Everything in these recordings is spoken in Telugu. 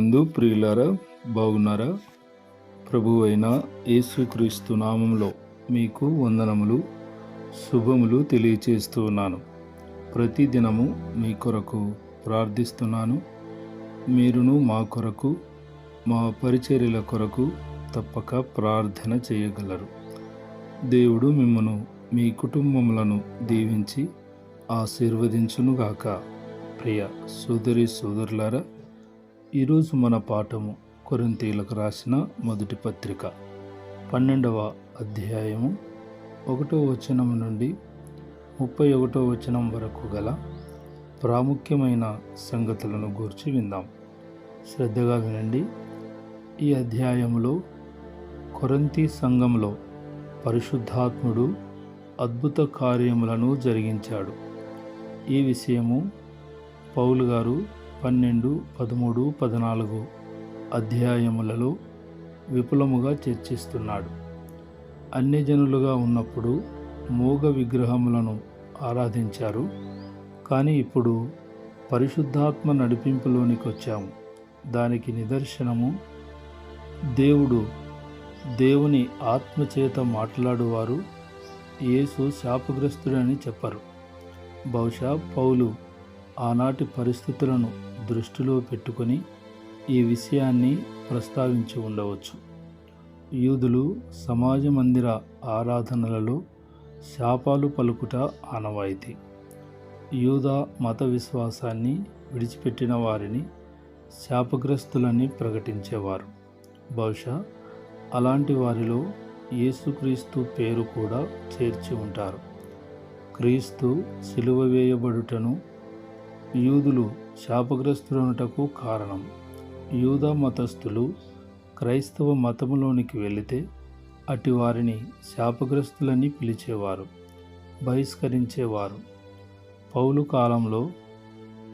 క్రీస్తునందు ప్రియులారా, బాగున్నారా? ప్రభువు అయిన యేసుక్రీస్తు నామంలో మీకు వందనములు, శుభములు తెలియచేస్తూ ఉన్నాను. ప్రతిదినము మీ కొరకు ప్రార్థిస్తున్నాను. మీరును మా కొరకు, మా పరిచర్యల కొరకు తప్పక ప్రార్థన చేయగలరు. దేవుడు మిమ్మను, మీ కుటుంబములను దీవించి ఆశీర్వదించునుగాక. ప్రియ సోదరి సోదరులారా, ఈరోజు మన పాఠము కొరింథీయులకు రాసిన మొదటి పత్రిక 12వ అధ్యాయము 1వ వచనం నుండి 31వ వచనం వరకు గల ప్రాముఖ్యమైన సంగతులను గూర్చి విందాం. శ్రద్ధగా వినండి. ఈ అధ్యాయములో కొరింథీ సంఘంలో పరిశుద్ధాత్ముడు అద్భుత కార్యములను జరిగించాడు. ఈ విషయము పౌలు గారు 12, 13, 14 అధ్యాయములలో విపులముగా చర్చిస్తున్నాడు. అన్యజనులుగా ఉన్నప్పుడు మూగ విగ్రహములను ఆరాధించారు. కానీ ఇప్పుడు పరిశుద్ధాత్మ నడిపింపులోనికి వచ్చాము. దానికి నిదర్శనము దేవుని ఆత్మచేత మాట్లాడువారు యేసు శాపగ్రస్తుడని చెప్పరు. బహుశా పౌలు ఆనాటి పరిస్థితులను దృష్టిలో పెట్టుకొని ఈ విషయాన్ని ప్రస్తావించి ఉండవచ్చు. యూదులు సమాజ మందిర ఆరాధనలలో శాపాలు పలుకుట ఆనవాయితీ. యూదా మత విశ్వాసాన్ని విడిచిపెట్టిన వారిని శాపగ్రస్తులని ప్రకటించేవారు. బహుశా అలాంటి వారిలో యేసుక్రీస్తు పేరు కూడా చేర్చి ఉంటారు. క్రీస్తు సిలువ వేయబడుటను యూదులు శాపగ్రస్తులనుటకు కారణం. యూదా మతస్థులు క్రైస్తవ మతములోనికి వెళితే అటు వారిని శాపగ్రస్తులని పిలిచేవారు, బహిష్కరించేవారు. పౌలు కాలంలో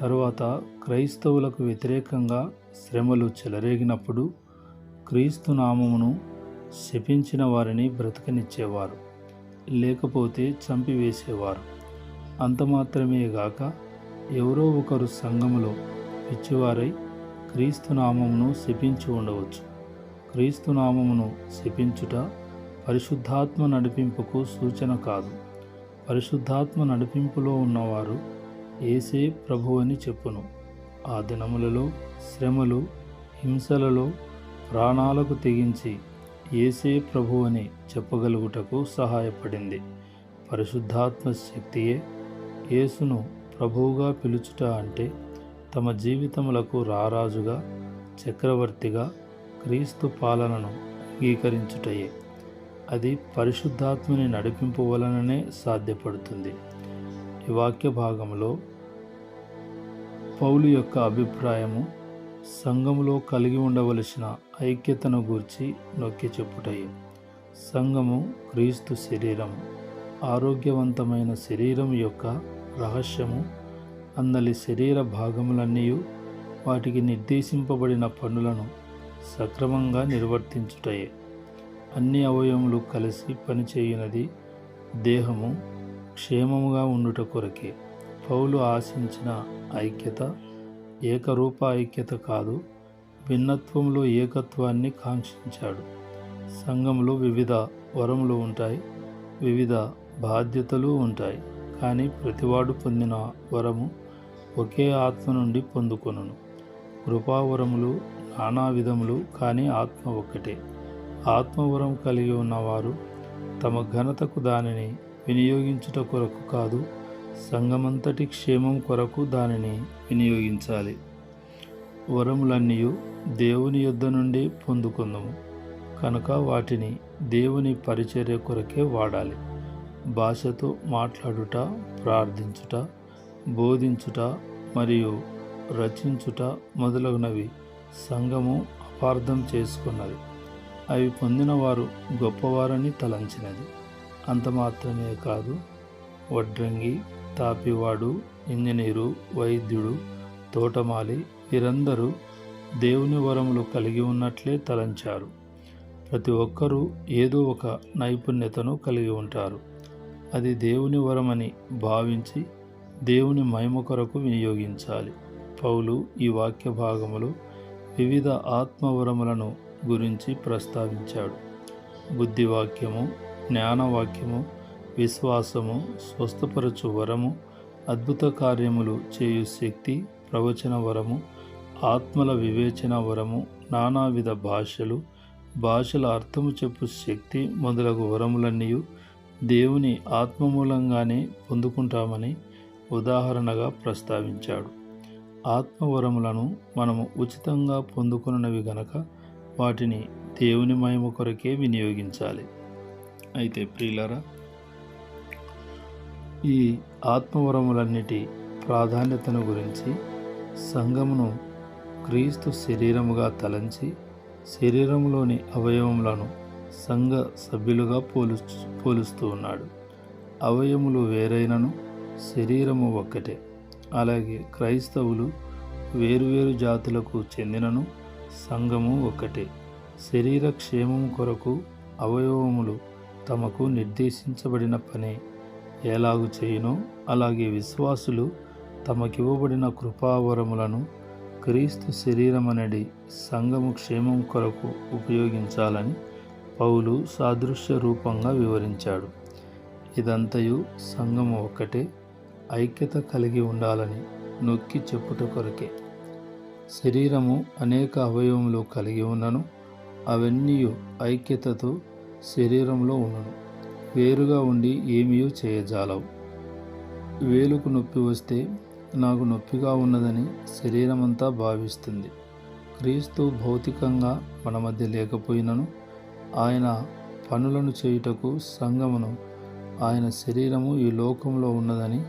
తరువాత క్రైస్తవులకు వ్యతిరేకంగా శ్రమలు చెలరేగినప్పుడు క్రీస్తు నామమును శపించిన వారిని బ్రతకనిచ్చేవారు, లేకపోతే చంపివేసేవారు. అంత మాత్రమే గాక ఎవరో ఒకరు సంఘములో పిచ్చివారై క్రీస్తు నామమును శపించి ఉండవచ్చు. క్రీస్తు నామమును శపించుట పరిశుద్ధాత్మ నడిపింపుకు సూచన కాదు. పరిశుద్ధాత్మ నడిపింపులో ఉన్నవారు యేసే ప్రభువని చెప్పును. ఆ దినములలో శ్రమలు, హింసలలో ప్రాణాలకు తెగించి యేసే ప్రభువని చెప్పగలుగుటకు సహాయపడింది. పరిశుద్ధాత్మ శక్తియే యేసును ప్రభువుగా పిలుచుట అంటే తమ జీవితములకు రారాజుగా, చక్రవర్తిగా క్రీస్తు పాలనను అంగీకరించుటయే. అది పరిశుద్ధాత్మని నడిపింపు వలననే సాధ్యపడుతుంది. ఈ వాక్య భాగంలో పౌలు యొక్క అభిప్రాయము సంఘములో కలిగి ఉండవలసిన ఐక్యతను గూర్చి నొక్కి చెప్పుటయే. సంఘము క్రీస్తు శరీరము. ఆరోగ్యవంతమైన శరీరం యొక్క రహస్యము అందలి శరీర భాగములన్నీ వాటికి నిర్దేశింపబడిన పనులను సక్రమంగా నిర్వర్తించుటయే. అన్ని అవయవములు కలిసి పనిచేయునది దేహము క్షేమముగా ఉండుట కొరకే. పౌలు ఆశించిన ఐక్యత ఏకరూప ఐక్యత కాదు, భిన్నత్వంలో ఏకత్వాన్ని కాంక్షించాడు. సంఘంలో వివిధ వరములు ఉంటాయి, వివిధ బాధ్యతలు ఉంటాయి. కానీ ప్రతివాడు పొందిన వరము ఒకే ఆత్మ నుండి పొందుకొనును. కృపావరములు నానా విధములు, కానీ ఆత్మ ఒక్కటే. ఆత్మవరం కలిగి ఉన్నవారు తమ ఘనతకు దానిని వినియోగించుట కొరకు కాదు, సంఘమంతటి క్షేమం కొరకు దానిని వినియోగించాలి. వరములన్నీ దేవుని యొద్ద నుండి పొందుకుందాము కనుక వాటిని దేవుని పరిచర్య కొరకే వాడాలి. భాషతో మాట్లాడుట, ప్రార్థించుట, బోధించుట మరియు రచించుట మొదలగునవి సంఘము అపార్థం చేసుకున్నది. అవి పొందిన వారు గొప్పవారని తలంచినది. అంత మాత్రమే కాదు, వడ్రంగి, తాపివాడు, ఇంజనీరు, వైద్యుడు, తోటమాలి వీరందరూ దేవుని వరములు కలిగి ఉన్నట్లే తలంచారు. ప్రతి ఒక్కరూ ఏదో ఒక నైపుణ్యతను కలిగి ఉంటారు. అది దేవుని వరమని భావించి దేవుని మహిమ కొరకు వినియోగించాలి. పౌలు ఈ వాక్య భాగములో వివిధ ఆత్మవరములను గురించి ప్రస్తావించాడు. బుద్ధివాక్యము, జ్ఞానవాక్యము, విశ్వాసము, స్వస్థపరచు వరము, అద్భుత కార్యములు చేయు శక్తి, ప్రవచన వరము, ఆత్మల వివేచన వరము, నానావిధ భాషలు, భాషల అర్థము చెప్పు శక్తి మొదలగు వరములన్నీ దేవుని ఆత్మ మూలంగానే పొందుకుంటామని ఉదాహరణగా ప్రస్తావించాడు. ఆత్మవరములను మనము ఉచితంగా పొందుకున్నవి గనక వాటిని దేవుని మహిమ కొరకే వినియోగించాలి. అయితే ప్రియులారా, ఈ ఆత్మవరములన్నిటి ప్రాధాన్యతను గురించి సంఘమును క్రీస్తు శరీరముగా తలంచి శరీరంలోని అవయవములను సంఘ సభ్యులుగా పోలుస్తూ ఉన్నాడు. అవయములు వేరైనను శరీరము ఒక్కటే. అలాగే క్రైస్తవులు వేరువేరు జాతులకు చెందినను సంఘము ఒక్కటే. శరీర క్షేమము కొరకు అవయవములు తమకు నిర్దేశించబడిన పని ఎలాగు చేయునో అలాగే విశ్వాసులు తమకివ్వబడిన కృపావరములను క్రీస్తు శరీరమనడి సంఘము క్షేమం కొరకు ఉపయోగించాలని పౌలు సాదృశ్య రూపంగా వివరించాడు. ఇదంతయు సంఘము ఒక్కటే, ఐక్యత కలిగి ఉండాలని నొక్కి చెప్పుట కొరకే. శరీరము అనేక అవయవములు కలిగి ఉన్నను అవన్నీ ఐక్యతతో శరీరంలో ఉన్నను. వేరుగా ఉండి ఏమీ చేయజాలవు. వేలుకు నొప్పి వస్తే నాకు నొప్పిగా ఉన్నదని శరీరమంతా భావిస్తుంది. క్రీస్తు భౌతికంగా మన మధ్య లేకపోయినను ఆయన పనులను చేయుటకు సంఘమును ఆయన శరీరము ఈ లోకంలో ఉన్నదని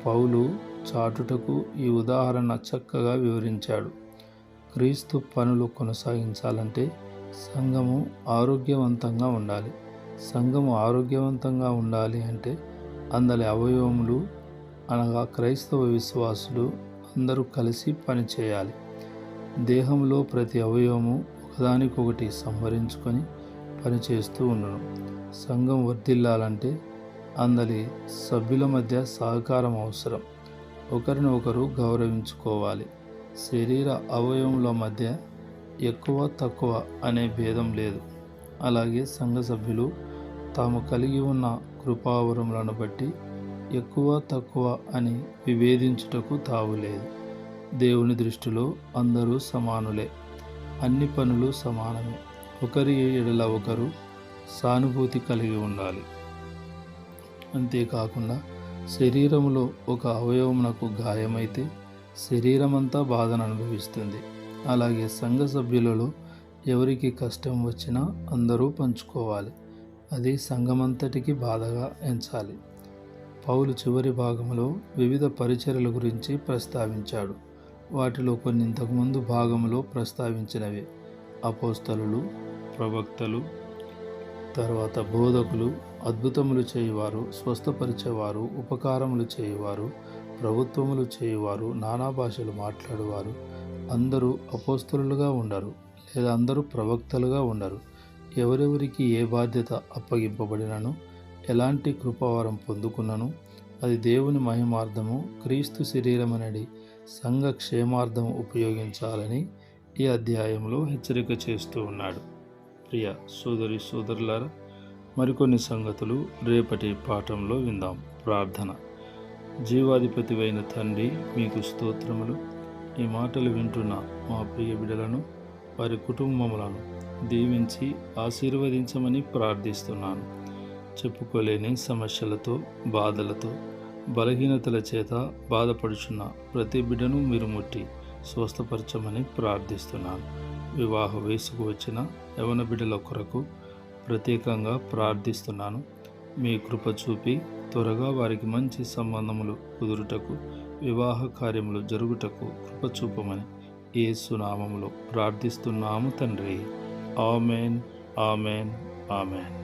పౌలు చాటుటకు ఈ ఉదాహరణ చక్కగా వివరించాడు. క్రీస్తు పనులు కొనసాగించాలంటే సంఘము ఆరోగ్యవంతంగా ఉండాలి. సంఘము ఆరోగ్యవంతంగా ఉండాలి అంటే అందరి అవయవములు అనగా క్రైస్తవ విశ్వాసులు అందరూ కలిసి పనిచేయాలి. దేహంలో ప్రతి అవయవము ఒకదానికొకటి సంహరించుకొని పనిచేస్తూ ఉండను. సంఘం వర్ధిల్లాలంటే అందరి సభ్యుల మధ్య సహకారం అవసరం. ఒకరిని ఒకరు గౌరవించుకోవాలి. శరీర అవయవముల మధ్య ఎక్కువ తక్కువ అనే భేదం లేదు. అలాగే సంఘ సభ్యులు తాము కలిగి ఉన్న కృపావరములను బట్టి ఎక్కువ తక్కువ అని విభేదించుటకు తావులేదు. దేవుని దృష్టిలో అందరూ సమానులే. అన్ని పనులు సమానమే. ఒకరి ఎడల ఒకరు సానుభూతి కలిగి ఉండాలి. అంతేకాకుండా శరీరములో ఒక అవయవమునకు గాయమైతే శరీరమంతా బాధను అనుభవిస్తుంది. అలాగే సంఘ సభ్యులలో ఎవరికి కష్టం వచ్చినా అందరూ పంచుకోవాలి. అది సంఘమంతటికి బాధగా ఎంచాలి. పౌలు చివరి భాగంలో వివిధ పరిచర్యల గురించి ప్రస్తావించాడు. వాటిలో కొన్ని ఇంతకుముందు భాగంలో ప్రస్తావించినవి: అపోస్తలులు, ప్రవక్తలు, తర్వాత బోధకులు, అద్భుతములు చేయువారు, స్వస్థపరిచేవారు, ఉపకారములు చేయువారు, ప్రభుత్వములు చేయువారు, నానా భాషలు మాట్లాడువారు. అందరూ అపోస్తలులుగా ఉండరు, లేదా అందరూ ప్రవక్తలుగా ఉండరు. ఎవరెవరికి ఏ బాధ్యత అప్పగింపబడినను, ఎలాంటి కృపావరం పొందుకున్నను అది దేవుని మహిమార్థము, క్రీస్తు శరీరమనడి సంఘ క్షేమార్థము ఉపయోగించాలని ఈ అధ్యాయంలో హెచ్చరిక చేస్తూ ఉన్నాడు. ప్రియ సోదరి సోదరులారా, మరికొన్ని సంగతులు రేపటి పాఠంలో విందాం. ప్రార్థన. జీవాధిపతివైన తండ్రి, మీకు స్తోత్రములు. ఈ మాటలు వింటున్న మా ప్రియ బిడ్డలను, వారి కుటుంబములను దీవించి ఆశీర్వదించమని ప్రార్థిస్తున్నాను. చెప్పుకోలేని సమస్యలతో, బాధలతో, బలహీనతల చేత బాధపడుచున్న ప్రతి బిడ్డను మీరు ముట్టి స్వస్థపరచమని ప్రార్థిస్తున్నాను. వివాహ వయసుకు వచ్చిన యవన బిడ్డల కొరకు ప్రత్యేకంగా ప్రార్థిస్తున్నాను. మీ కృప చూపి త్వరగా వారికి మంచి సంబంధములు కుదురుటకు, వివాహ కార్యములు జరుగుటకు కృప చూపమని యేసు నామములో ప్రార్థిస్తున్నాము తండ్రి. Amen, amen, amen.